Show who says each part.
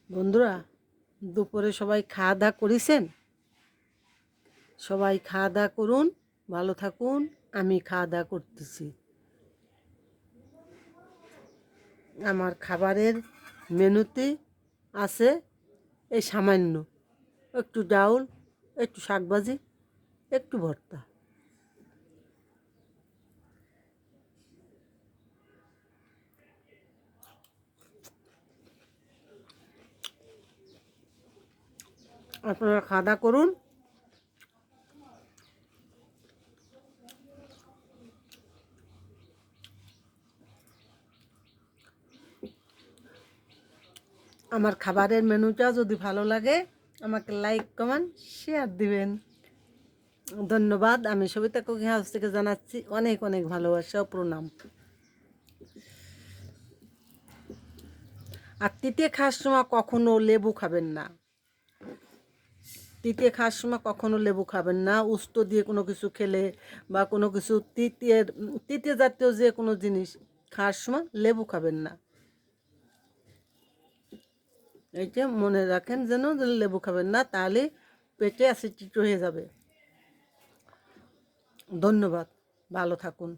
Speaker 1: বন্ধুরা, দুপুরে সবাই খাওয়া দাওয়া করেছেন? সবাই খাওয়া দাওয়া করুন, ভালো থাকুন। আমি খাওয়া দাওয়া করতেছি। আমার খাবারের মেনুতে আছে এই সামান্য একটু ডাউল, একটু শাকভাজি, একটু ভর্তা। আপনারা খাওয়া দাওয়া করুন। আমার খাবারের মেনুটা যদি ভালো লাগে আমাকে লাইক কমেন্ট শেয়ার দিবেন। ধন্যবাদ। আমি সবিতা কুকিং হাউস থেকে জানাচ্ছি অনেক অনেক ভালোবাসা ও প্রণাম। আর তিতে খাওয়ার সময় কখনো লেবু খাবেন না। তিতে খাওয়ার সময় কখনো লেবু খাবেন না। উস্ত দিয়ে কোনো কিছু খেলে বা কোনো কিছু তিতে জাতীয় যে কোনো জিনিস খাওয়ার সময় লেবু খাবেন না। এইটা মনে রাখেন যেন লেবু খাবেন না, তাহলে পেটে অ্যাসিডিটি হয়ে যাবে। ধন্যবাদ, ভালো থাকুন।